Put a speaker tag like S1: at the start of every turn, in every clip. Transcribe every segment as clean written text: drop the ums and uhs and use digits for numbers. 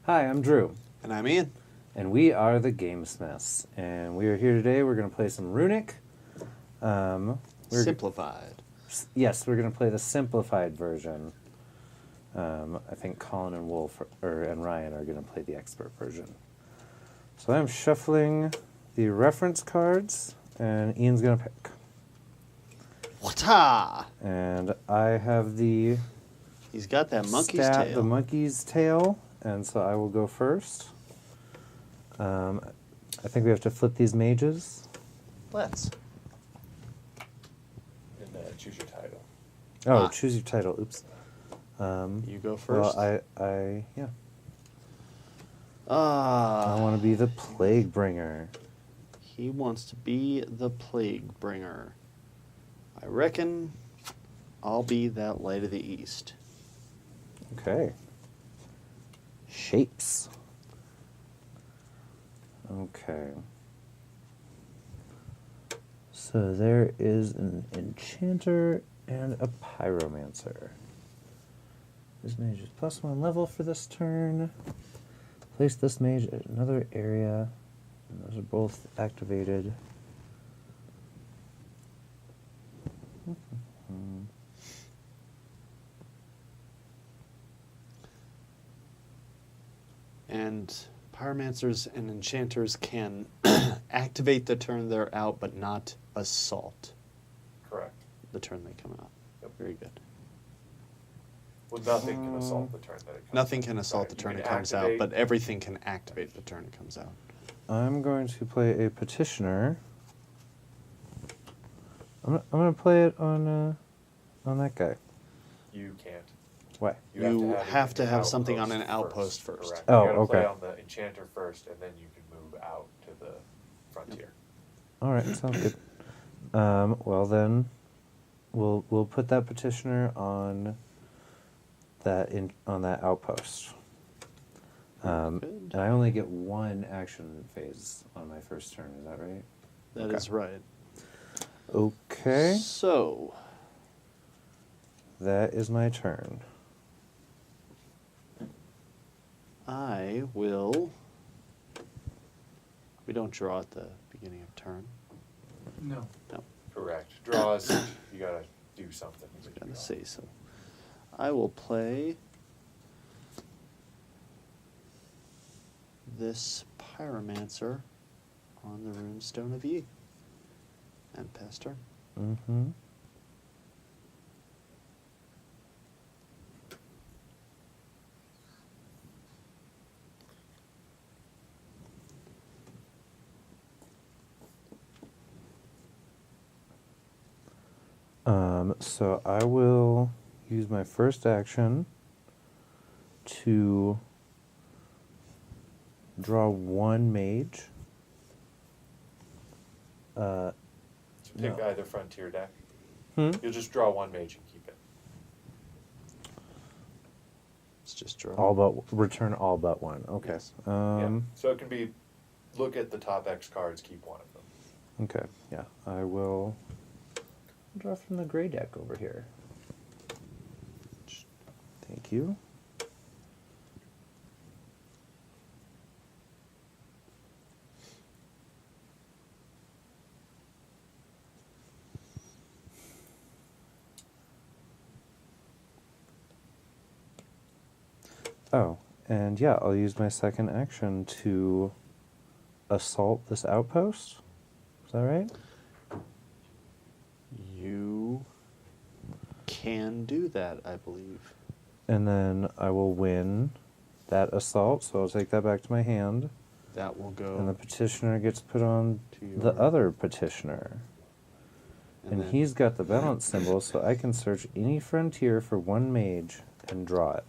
S1: Hi, I'm Drew.
S2: And I'm Ian.
S1: And we are the Gamesmiths. And we are here today. We're going to play some Runic.
S2: Simplified.
S1: Yes, we're going to play the simplified version. I think Colin and Wolf and Ryan are going to play the expert version. So I'm shuffling the reference cards, and Ian's going to pick.
S2: Wata!
S1: And I have the...
S2: He's got that monkey's tail.
S1: The monkey's tail, and so I will go first. I think we have to flip these mages.
S2: Let's.
S3: And choose your title.
S1: Oh, choose your title. Oops.
S2: You go first.
S1: Well, yeah. I want to be the Plague Bringer.
S2: He wants to be the Plague Bringer. I reckon I'll be that Light of the East.
S1: Okay. Shapes. Okay. So there is an Enchanter and a Pyromancer. This mage is +1 level for this turn. Place this mage at another area. And those are both activated.
S2: And Pyromancers and Enchanters can activate the turn they're out, but not assault
S3: Correct.
S2: the turn they come out.
S3: Yep.
S2: Very good.
S3: Well, nothing can assault the turn that it comes
S2: Nothing
S3: out.
S2: can assault
S3: Right,
S2: the
S3: you
S2: turn
S3: can
S2: it comes out,
S3: activate-
S2: but everything can activate the turn it comes out.
S1: I'm going to play a Petitioner. I'm going to play it on that guy.
S3: You can't.
S1: Why?
S2: You have
S3: it
S2: to
S3: in
S2: have
S3: an
S2: something on an outpost first.
S3: Correct.
S1: Oh,
S3: you gotta play
S1: okay.
S3: on the Enchanter first, and then you can move out to the frontier.
S1: All right, sounds good. Well then, we'll put that Petitioner on that outpost.
S2: Good.
S1: And I only get one action phase on my first turn. Is that right?
S2: That
S1: Okay.
S2: is right.
S1: Okay,
S2: So,
S1: that is my turn.
S2: I will... We don't draw at the beginning of turn.
S4: No.
S2: No,
S3: Correct. Draws, you gotta do something.
S2: I was going to say so. I will play this Pyromancer on the Runestone of Ye. And pass turn.
S1: Mm-hmm. So I will use my first action to draw one mage.
S3: So pick
S1: No.
S3: either frontier deck.
S1: Hmm?
S3: You'll just draw one mage and keep it.
S2: Let's just draw.
S1: Return all but one. Okay.
S2: Yes.
S3: Yeah. So it can be, look at the top X cards, keep one of them.
S1: Okay. Yeah. I will draw from the gray deck over here. Thank you. Oh, and yeah, I'll use my second action to assault this outpost. Is that right?
S2: You can do that, I believe.
S1: And then I will win that assault, so I'll take that back to my hand.
S2: That will go.
S1: And the Petitioner gets put on
S2: To
S1: the
S2: your-
S1: other Petitioner. And
S2: then-
S1: he's got the balance symbol, so I can search any frontier for one mage and draw it.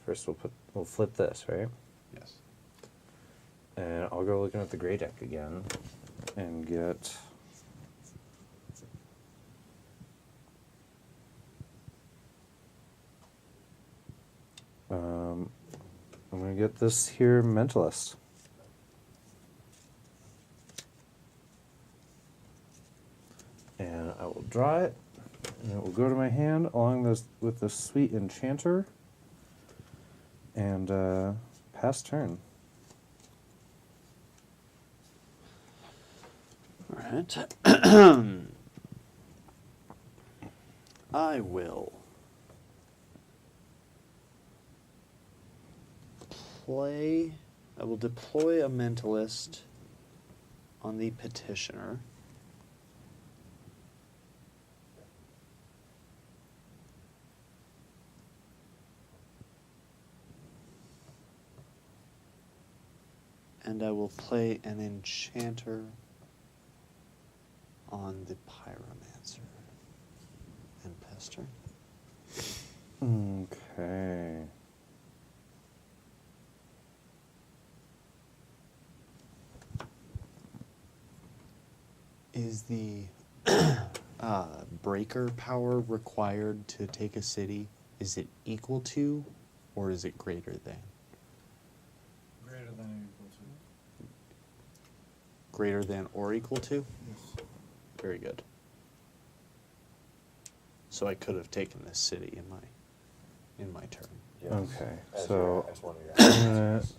S1: First, we'll flip this, right?
S2: Yes.
S1: And I'll go looking at the gray deck again and get. I'm gonna get this here Mentalist. And I will draw it, and it will go to my hand along with the sweet Enchanter. And Pass turn.
S2: All right. I will I will deploy a mentalist on the petitioner. And I will play an enchanter on the pyromancer and pester.
S1: Okay.
S2: Is the breaker power required to take a city? Is it equal to, or is it greater than?
S4: Greater than or equal to.
S2: Greater than or equal to?
S4: Yes.
S2: Very good. So I could have taken this city in my turn.
S3: Yes.
S1: Okay,
S3: As
S1: so
S3: as one of your
S1: I'm gonna
S3: actions.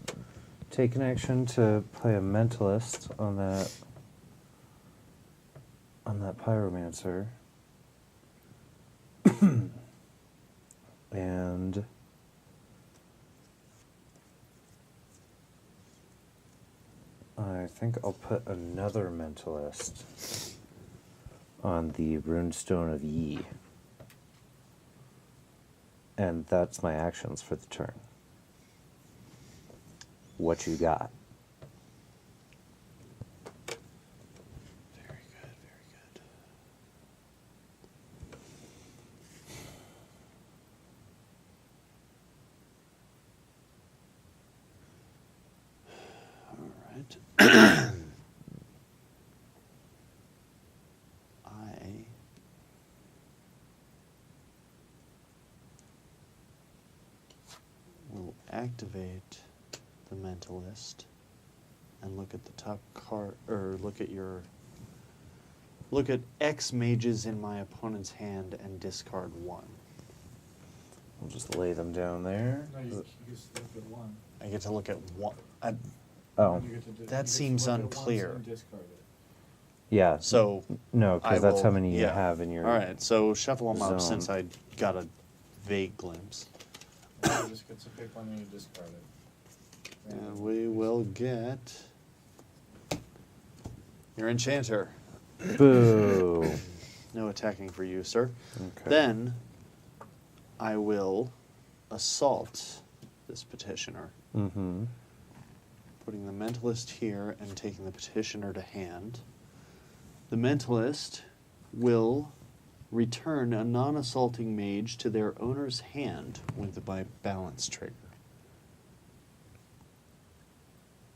S1: take an action to play a mentalist on that pyromancer. And I think I'll put another mentalist on the runestone of Yi. And that's my actions for the turn. What you got?
S2: Very good, very good. All right. I will activate the mentalist and look at the top card, or look at X mages in my opponent's hand and discard one.
S1: We'll just lay them down there.
S4: No, you just look at one.
S2: I get to look at one.
S1: Oh,
S4: You get to
S2: That
S4: you get to
S2: seems
S4: look at once
S2: unclear.
S4: and discard it.
S1: yeah.
S2: So
S1: No,
S2: I
S1: because that's
S2: will-
S1: how many you
S2: yeah.
S1: have in your.
S2: All right, so shuffle them up
S1: zone.
S2: since I got a vague glimpse.
S4: And you just get to pick one and you discard it.
S2: And we will get your enchanter.
S1: Boo.
S2: No attacking for you, sir.
S1: Okay.
S2: Then I will assault this petitioner,
S1: Mm-hmm.
S2: putting the mentalist here and taking the petitioner to hand. The mentalist will return a non-assaulting mage to their owner's hand with my balance trigger,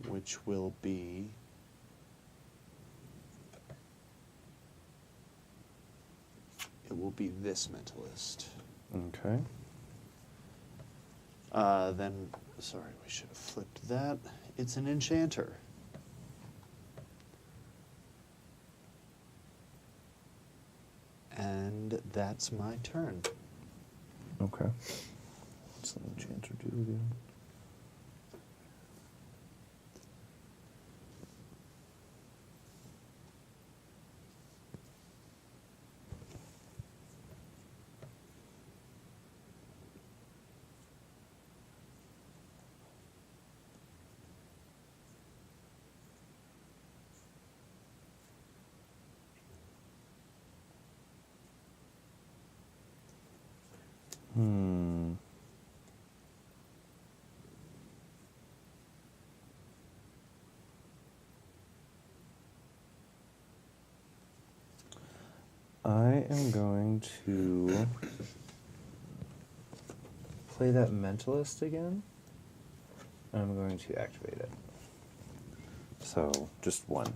S2: which will be this mentalist.
S1: Okay.
S2: Then, sorry, we should have flipped that. It's an enchanter. And that's my turn.
S1: Okay. What's the enchanter do again? Hmm. I am going to play that mentalist again. I'm going to activate it. So, just one.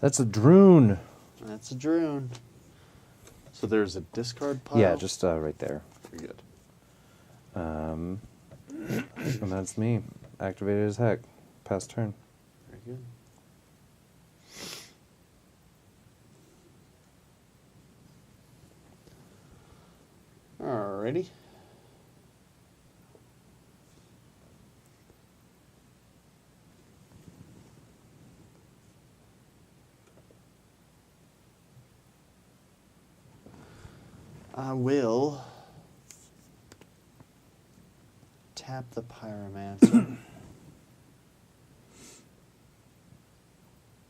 S1: That's a drone.
S2: That's a drone. So there's a discard pile?
S1: Yeah, just right there.
S2: Very good.
S1: And that's me. Activated as heck. Pass turn.
S2: Very good. Alrighty. I will tap the Pyromancer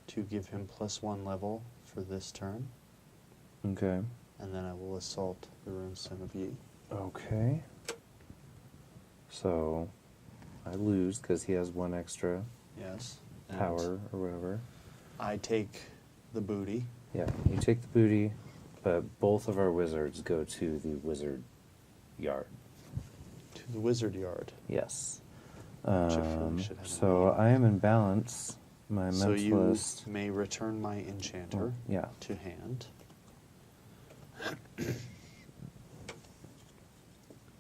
S2: to give him +1 level for this turn,
S1: Okay.
S2: and then I will assault the Runestone of Yi.
S1: Okay. So I lose because he has 1 extra
S2: Yes. And
S1: power or whatever.
S2: I take the booty.
S1: Yeah, you take the booty, but both of our wizards go to the wizard yard.
S2: To the wizard yard.
S1: Yes.
S2: I feel like should have a
S1: So
S2: name.
S1: I am in balance. My
S2: So you
S1: mentalist.
S2: may return my enchanter
S1: Yeah.
S2: to hand.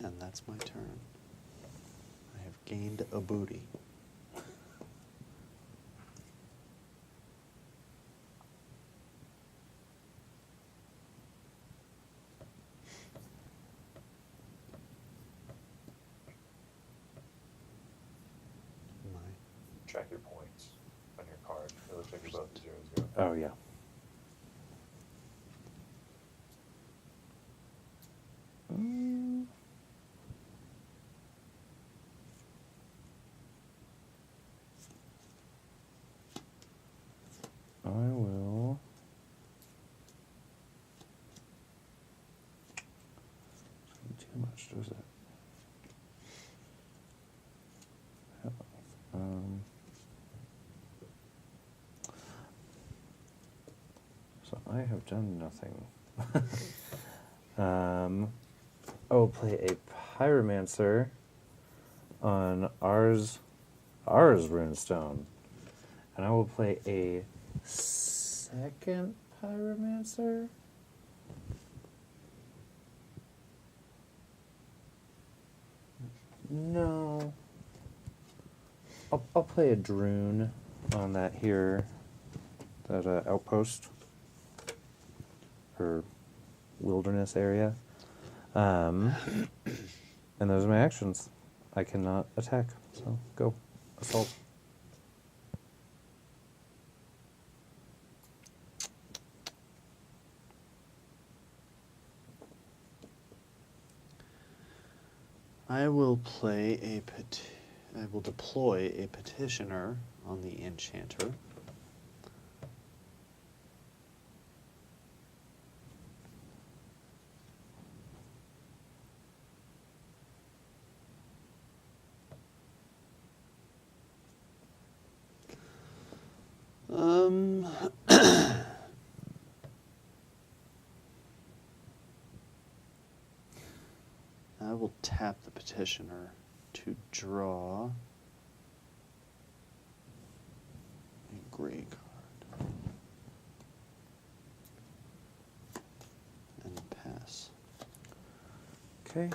S2: And that's my turn. I have gained a booty. My
S3: Track your points on your card. It looks like you're both 0-0.
S1: Oh, yeah. I will. Too much, does it? Um, so I have done nothing. I will play a Pyromancer on ours runestone. And I will play a second Pyromancer. No. I'll play a Drune on that here, that outpost or wilderness area. And those are my actions. I cannot attack, so go. Assault.
S2: I will I will deploy a petitioner on the enchanter. I will tap the petitioner to draw a gray card and pass.
S1: Okay.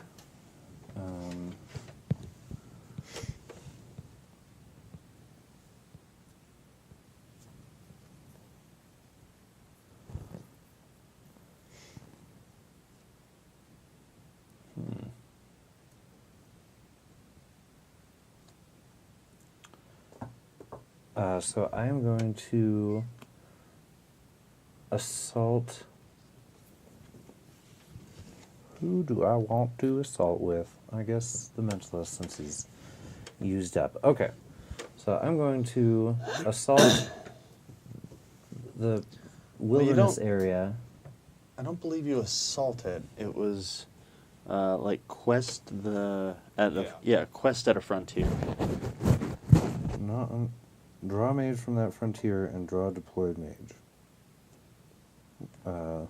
S1: So I am going to assault. Who do I want to assault with? I guess the mentalist, since he's used up. Okay. So I'm going to assault the wilderness area.
S2: I don't believe you assaulted. It was like quest quest at a frontier.
S1: Not draw mage from that frontier and draw deployed mage.
S3: So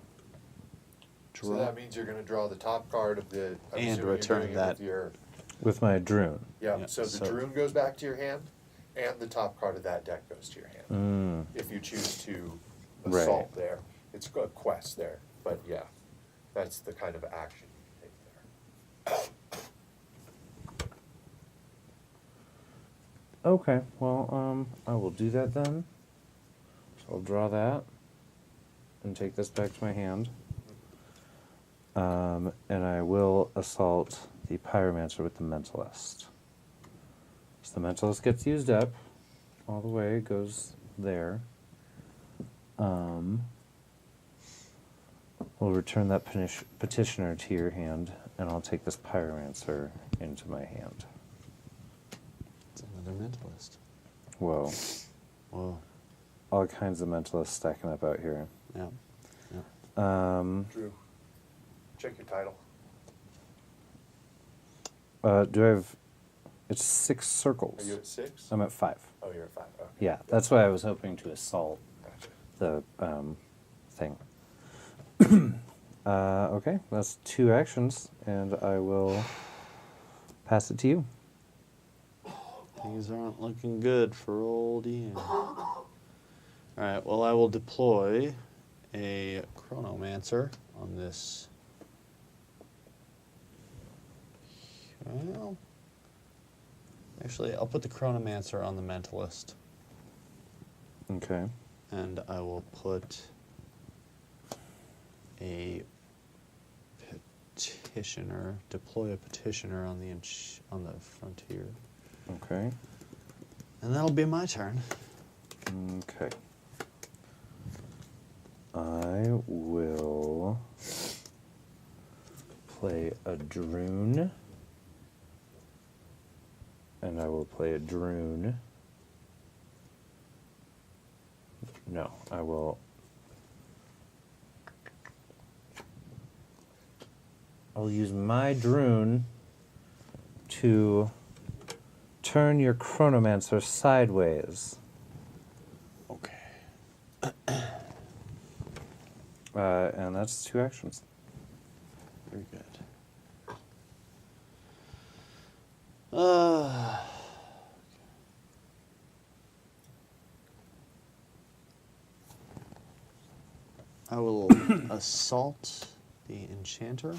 S3: that means you're going to draw the top card of the... I'm
S2: And
S3: assuming you're
S2: return
S3: doing it
S2: that.
S3: with your...
S1: With my Drune.
S3: Yeah,
S2: Yeah,
S3: so the
S2: so-
S3: Drune goes back to your hand, and the top card of that deck goes to your hand. If you choose to
S1: Right.
S3: assault there. It's a quest there, but yeah, that's the kind of action you take there.
S1: Okay, well, I will do that then. So I'll draw that and take this back to my hand. And I will assault the pyromancer with the mentalist. So the mentalist gets used up all the way, it goes there. We'll return that petitioner to your hand, and I'll take this pyromancer into my hand.
S2: It's another mentalist.
S1: Whoa.
S2: Whoa.
S1: All kinds of mentalists stacking up out here.
S2: Yeah.
S3: Drew, check your title.
S1: Do I have... It's 6 circles.
S3: Are you at 6?
S1: I'm at 5.
S3: Oh, you're at 5. Okay.
S1: Yeah, that's why I was hoping to assault
S3: Gotcha.
S1: the thing. Okay, that's 2 actions, and I will pass it to you.
S2: Things aren't looking good for old Ian. Alright, well, I will deploy a chronomancer on this. Well, actually, I'll put the chronomancer on the mentalist.
S1: Okay.
S2: And I will put a petitioner, deploy a petitioner on the frontier.
S1: Okay.
S2: And that'll be my turn.
S1: Okay. I will play a Droon. And I will play a Droon. No, I will... I'll use my Droon to turn your Chronomancer sideways.
S2: Okay.
S1: And that's 2 actions.
S2: Very good. I will assault the enchanter,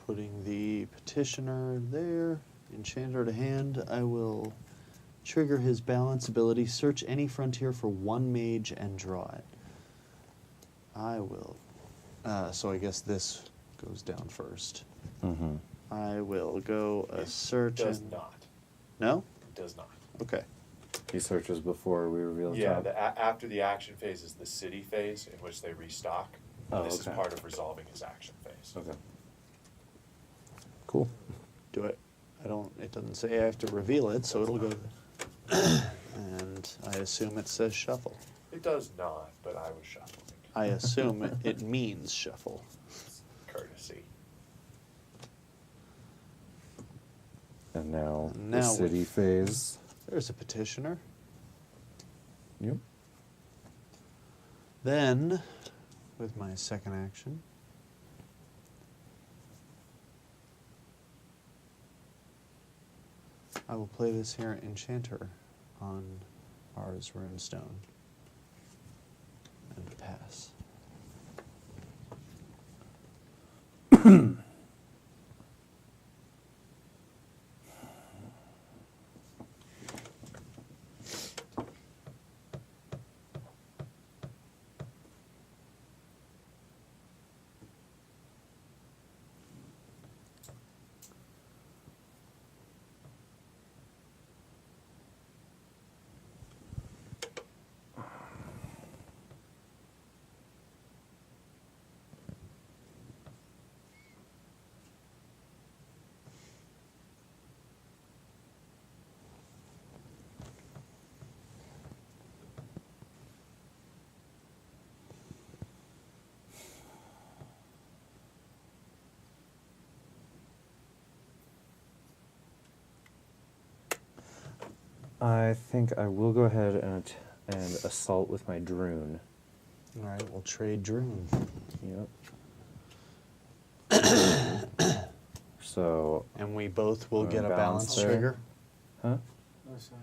S2: putting the petitioner there, enchanter to hand. I will trigger his balance ability, search any frontier for 1 mage and draw it. I will. So I guess this goes down first.
S1: Mm-hmm.
S2: I will go a search.
S3: It does
S2: and...
S3: not.
S2: No?
S3: It does not.
S2: Okay.
S1: He searches before we reveal the
S3: Yeah,
S1: top.
S3: after the action phase is the city phase, in which they restock.
S1: Oh,
S3: This
S1: okay.
S3: is part of resolving his action phase.
S1: Okay. Cool.
S2: Do it. It doesn't say I have to reveal it, so it'll go. And I assume it says shuffle.
S3: It does not, but I was shuffling.
S2: I assume it means shuffle.
S3: Courtesy.
S1: And now,
S2: And
S1: the
S2: now
S1: city
S2: with-
S1: phase.
S2: There's a petitioner.
S1: Yep.
S2: Then, with my second action, I will play this here enchanter on Ars Runestone and pass.
S1: I think I will go ahead and assault with my Droon.
S2: All right, we'll trade Droon.
S1: Yep. So,
S2: And we both will get a
S1: balance
S2: balance
S1: there.
S2: trigger.
S1: huh?
S4: Other side.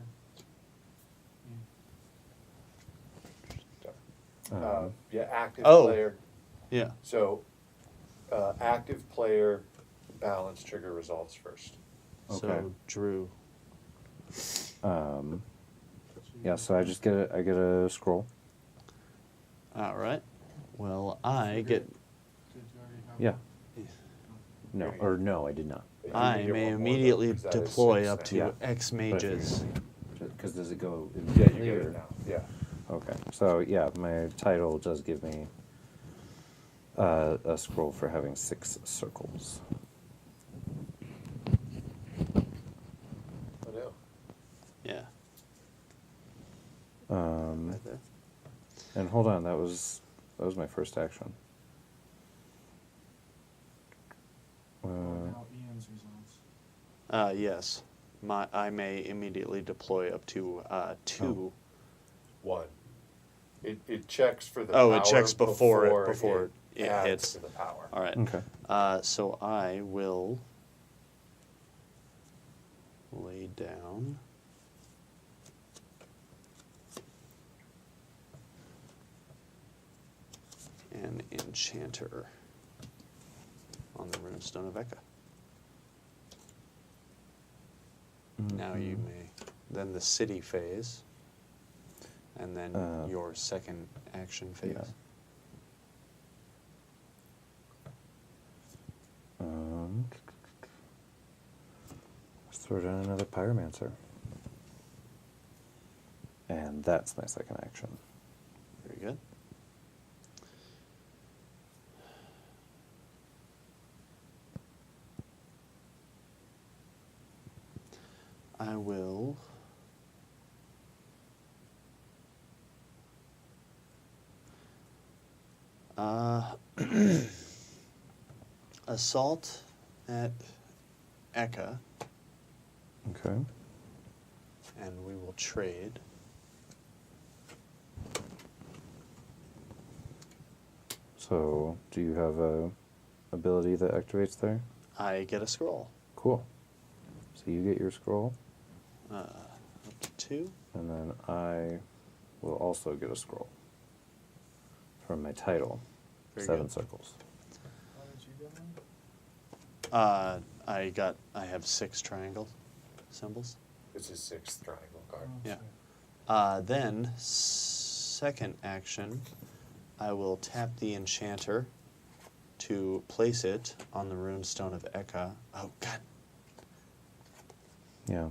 S3: Yeah, active
S2: Oh.
S3: player.
S2: Yeah.
S3: So, active player balance trigger resolves first.
S1: Okay.
S2: So Drew.
S1: Yeah, so I just get a scroll.
S2: All right. Well, I get
S1: Yeah.
S2: Yeah.
S1: No, or no, I did not.
S3: You
S2: I
S3: can get
S2: may
S3: one more, though,
S2: immediately
S3: because that is
S2: deploy
S3: 6
S2: up
S3: now.
S2: to
S1: Yeah.
S2: X
S1: But I
S2: mages.
S1: Because does it go
S3: Yeah, you
S1: immediately?
S3: get
S1: or-
S3: it now. Yeah.
S1: Okay. So yeah, my title does give me a scroll for having 6 circles.
S3: I know.
S2: Yeah.
S1: Um,
S2: Right there.
S1: and hold on, that was my first action.
S4: Now Ian's results.
S2: Yes. I may immediately deploy up to 2.
S3: 1. It checks for the
S2: Oh,
S3: power
S2: it checks before it
S3: adds
S2: hits.
S3: to the power.
S2: All right.
S1: Okay.
S2: So I will lay down an enchanter on the runestone of Eka. Now you
S1: Mhm.
S2: may. Then the city phase, and then your second action phase.
S1: Yeah. Let's throw down another pyromancer. And that's my second action.
S2: Very good. I will assault at Eka,
S1: Okay.
S2: and we will trade.
S1: So, do you have a ability that activates there?
S2: I get a scroll.
S1: Cool. So you get your scroll,
S2: Up to 2.
S1: and then I will also get a scroll from my title.
S2: Very
S1: 7
S2: good.
S1: circles.
S4: How did you get one?
S2: I have 6 triangle symbols.
S3: It's his 6th triangle card.
S4: Oh,
S2: Yeah.
S4: sorry.
S2: Then, second action, I will tap the enchanter to place it on the runestone of Eka. Oh, God.
S1: Yeah.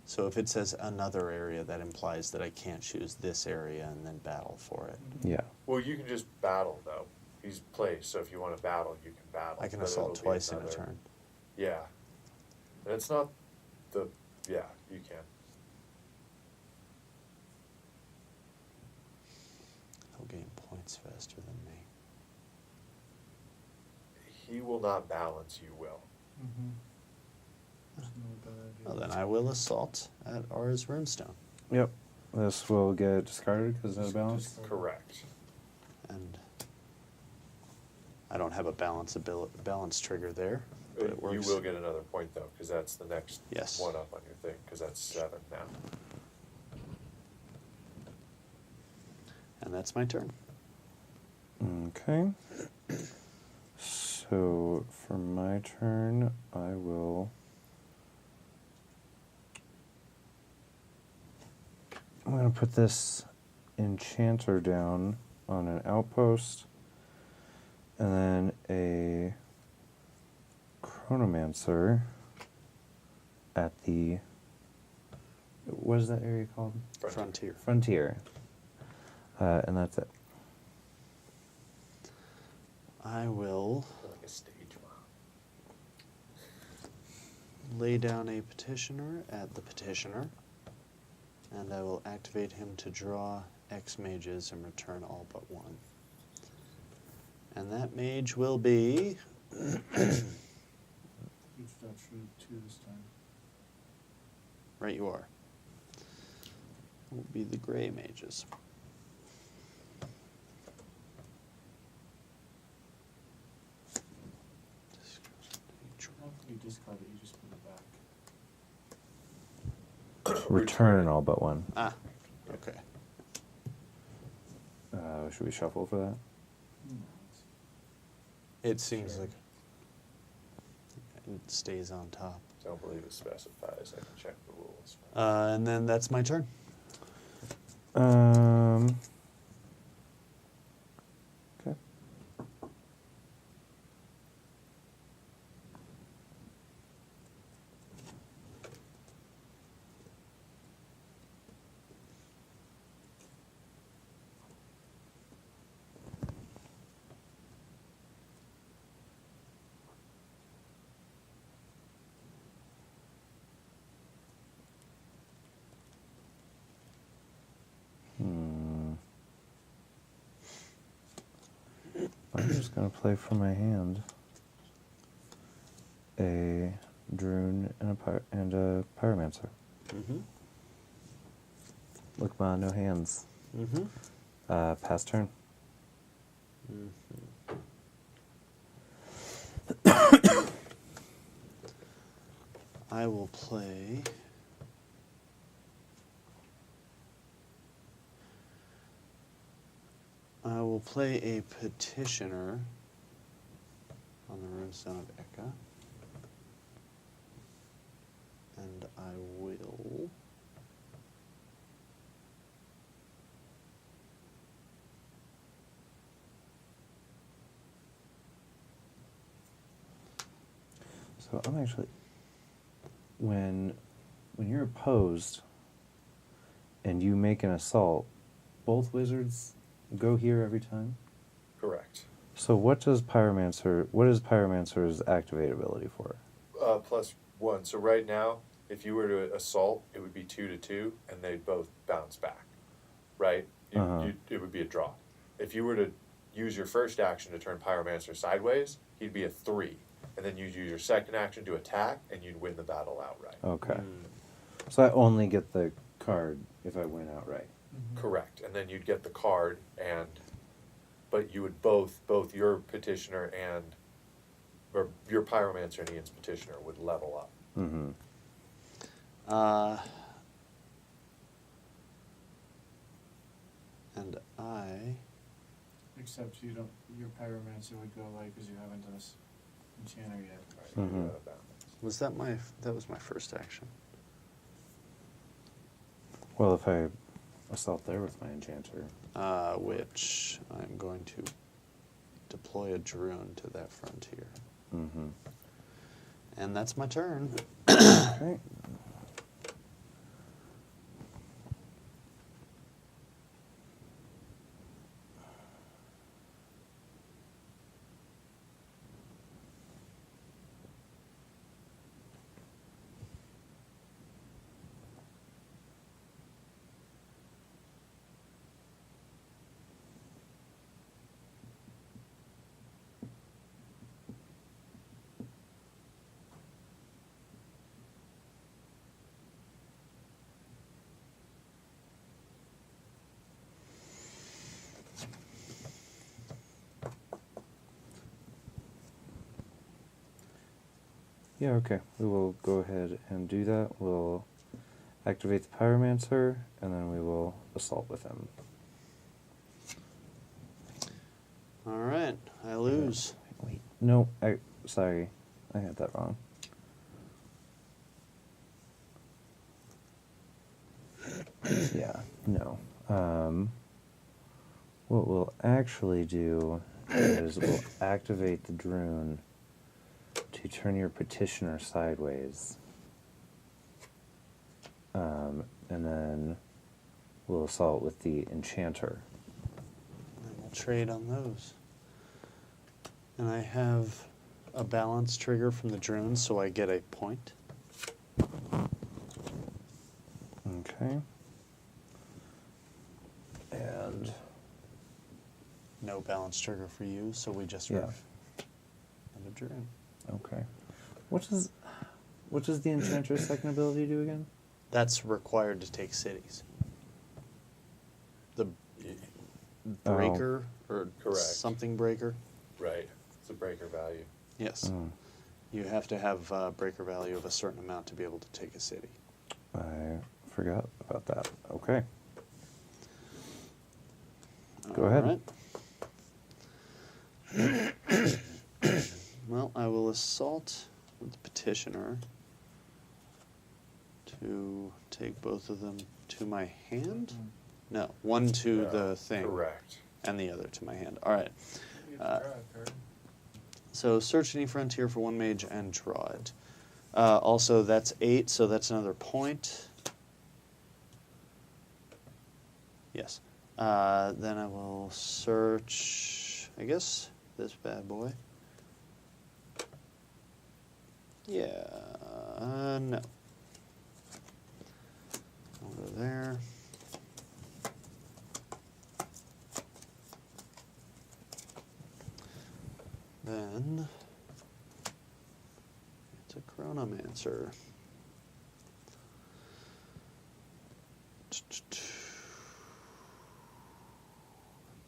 S2: So if it says another area, that implies that I can't choose this area and then battle for it.
S1: Yeah.
S3: Well, you can just battle, though. He's placed, so if you want to battle, you can battle.
S2: I can
S3: but
S2: assault
S3: it'll be
S2: twice in a
S3: another-
S2: turn.
S3: Yeah. And it's not the... Yeah, you can.
S2: He'll gain points faster than me.
S3: He will not balance, you will.
S4: Mm-hmm. There's no bad idea.
S2: Well, then I will assault at Aura's runestone.
S1: Yep. This will get discarded because of
S4: Just-
S1: balance.
S4: just-
S3: Correct.
S2: And I don't have a balance trigger there, but it
S3: You
S2: works.
S3: will get another point, though, because that's the next
S2: Yes.
S3: one up on your thing, because that's 7 now.
S2: And that's my turn.
S1: Okay. So for my turn, I will. I'm going to put this enchanter down on an outpost, and then a chronomancer at the. What is that area called?
S2: Frontier.
S1: Frontier. And that's it.
S2: I will
S3: Like a stage mom.
S2: lay down a petitioner at the petitioner, and I will activate him to draw X mages and return all but 1. And that mage will be
S4: Which that's route 2 this time.
S2: right. You are. Will be the gray mages.
S4: After you discard it, you just put it back.
S1: Return all but 1.
S2: Ah, okay.
S1: Should we shuffle for that?
S4: No,
S2: It seems
S4: Sure.
S2: like it stays on top.
S3: Don't believe it specifies. I can check the rules.
S2: And then that's my turn.
S1: I'm just going to play from my hand a Drune and a Pyromancer.
S2: Mm-hmm.
S1: Look, ma, no hands.
S2: Mm-hmm.
S1: Pass turn.
S2: I will play. I will play a petitioner on the runestone of Eka. And I will.
S1: So I'm actually, when you're opposed and you make an assault, both wizards go here every time.
S3: Correct.
S1: So what is Pyromancer's activate ability for?
S3: +1. So right now, if you were to assault, it would be 2-2, and they'd both bounce back. Right? It would be a draw. If you were to use your first action to turn Pyromancer sideways, he'd be a 3. And then you'd use your second action to attack, and you'd win the battle outright.
S1: Okay. So I only get the card if I win outright.
S3: Correct. And then you'd get the card, but you would both your petitioner or your Pyromancer and Ian's petitioner would level up.
S1: Mm-hmm.
S2: And I.
S4: Except you don't, your Pyromancer would go away because you haven't done this enchanter yet.
S3: Right?
S1: Mhm.
S2: Was that was my first action.
S1: Well, if I assault there with my enchanter.
S2: Which I'm going to deploy a drone to that frontier.
S1: Mm-hmm.
S2: And that's my turn.
S1: Okay. Yeah, okay. We will go ahead and do that. We'll activate the Pyromancer, and then we will assault with him.
S2: All right, I lose.
S1: Wait. No, sorry. I had that wrong. Yeah, no. What we'll actually do is we'll activate the Drune to turn your petitioner sideways. And then we'll assault with the enchanter.
S2: And we'll trade on those. And I have a balance trigger from the drone, so I get a point.
S1: Okay. And
S2: No balance trigger for you, so we just
S1: Yeah.
S2: have a drone.
S1: okay. What does the enchanter's second ability do again?
S2: That's required to take cities. The
S1: Oh.
S2: breaker or
S3: Correct.
S2: something breaker.
S3: Right. It's a breaker value.
S2: Yes.
S1: Oh,
S2: You have to have a breaker value of a certain amount to be able to take a city.
S1: I forgot about that. Okay. Go ahead.
S2: Alright. Well, I will assault with the petitioner to take both of them to my hand. No, one to
S3: No,
S2: the thing.
S3: Correct.
S2: And the other to my hand. All right.
S4: You have to draw a card.
S2: So search any frontier for one mage and draw it. Also, that's 8, so that's another point. Yes. Then I will search, I guess, this bad boy. Yeah, no. I'll go there. Then it's a Chronomancer.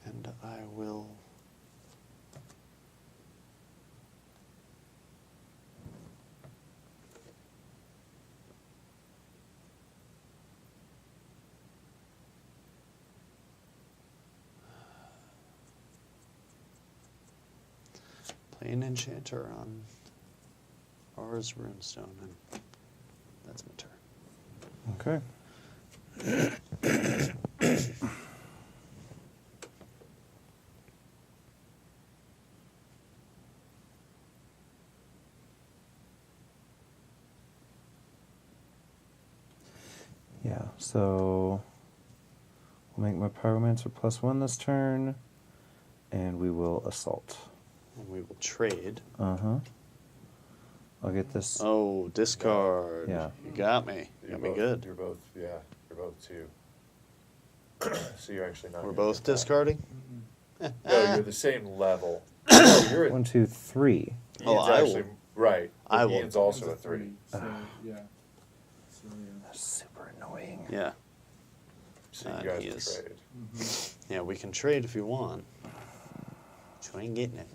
S2: And I will play an enchanter on R's runestone, and that's my turn.
S1: Okay. Yeah, so we'll make my Pyromancer +1 this turn, and we will assault.
S2: And we will trade.
S1: Uh-huh. I'll get this.
S2: Oh, discard.
S1: Yeah.
S2: You got me.
S3: You're
S2: Got me
S3: both-
S2: good.
S3: You're both, yeah, you're both two. So you're actually not.
S2: We're
S3: gonna
S2: both
S3: get that.
S2: discarding?
S3: No, you're the same level. No, you're at,
S1: 1, 2, 3.
S2: Oh,
S3: Ian's
S2: I will-
S3: actually right. But
S2: I will-
S3: Ian's also
S4: It's
S3: a 3.
S4: So, yeah. So, yeah.
S1: That's super annoying.
S2: Yeah.
S3: So you guys
S2: he
S3: can
S2: is.
S3: trade.
S4: Mm-hmm.
S2: Yeah, we can trade if you want. But you ain't getting it.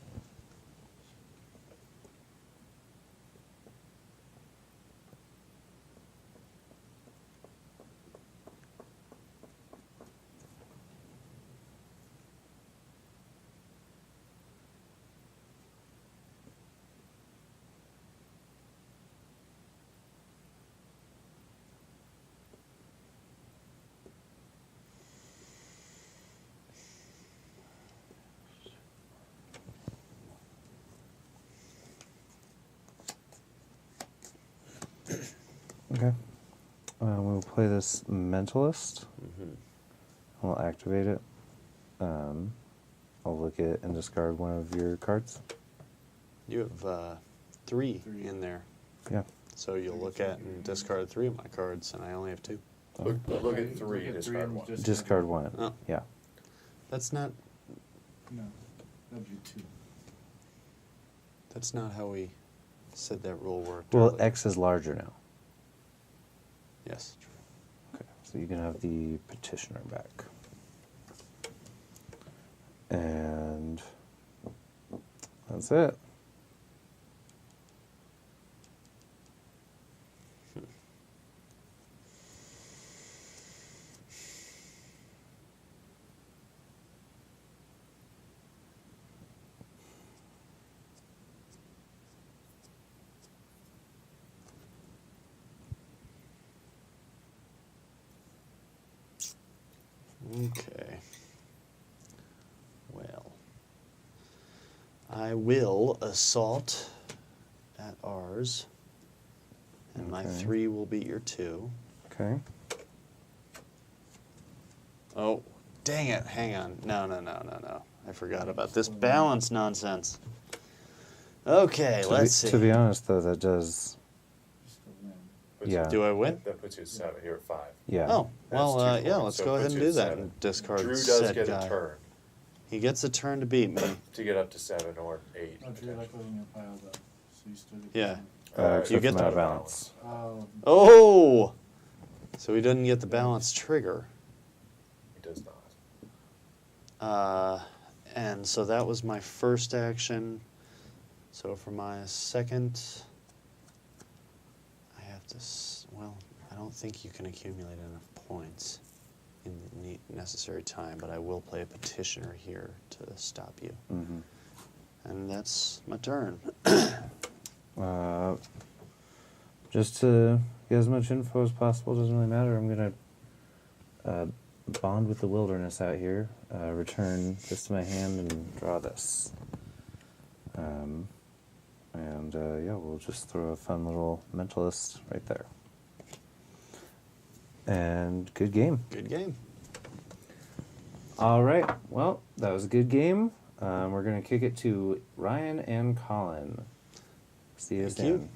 S1: Okay. We'll play this Mentalist.
S2: Mm-hmm.
S1: We'll activate it. I'll look at and discard one of your cards.
S2: You have three
S4: Three.
S2: in there.
S1: Yeah.
S2: So you'll look at and discard 3 of my cards, and I only have 2.
S3: Look
S4: Okay,
S3: at 3,
S4: look at
S3: discard
S4: and
S3: 1.
S1: Discard one.
S2: Oh.
S1: Yeah.
S2: That's not
S4: No, that'd be 2.
S2: that's not how we said that rule worked.
S1: Well,
S2: earlier.
S1: X is larger now.
S2: Yes.
S1: Okay. So you can have the petitioner back. And that's it.
S2: Okay. Well, I will assault at ours, and my
S1: Okay.
S2: 3 will be your 2.
S1: Okay.
S2: Oh, dang it! Hang on. No. I forgot about this balance nonsense. Okay, let's see.
S1: To be honest, though, that does.
S4: Just a win.
S3: Puts
S1: Yeah.
S3: you-
S2: Do I win?
S3: That puts you at 7. You're at 5.
S1: Yeah.
S2: Oh, well,
S3: That's 2
S2: yeah,
S3: points,
S2: let's
S3: so
S2: go
S3: it
S2: ahead
S3: puts
S2: and
S3: you
S2: do
S3: at
S2: that
S3: 7.
S2: and discard
S3: Drew does
S2: said
S3: get
S2: guy.
S3: a turn
S2: He gets a turn to beat me.
S3: to get up to 7 or 8.
S4: Oh, Drew, like wasn't your pile though, so you still get.
S2: Yeah.
S1: Except
S2: You get
S1: from out of
S2: the-
S1: balance.
S4: Oh.
S2: Oh! So he doesn't get the balance trigger.
S3: He does not.
S2: And so that was my first action. So for my second, I have to, well, I don't think you can accumulate enough points in the necessary time, but I will play a petitioner here to stop you.
S1: Mm-hmm.
S2: And that's my turn.
S1: Just to get as much info as possible, doesn't really matter. I'm going to bond with the wilderness out here, return this to my hand, and draw this. Yeah, we'll just throw a fun little mentalist right there. And good game.
S2: Good game.
S1: All right. Well, that was a good game. We're going to kick it to Ryan and Colin. See you
S2: Thank you.
S1: soon.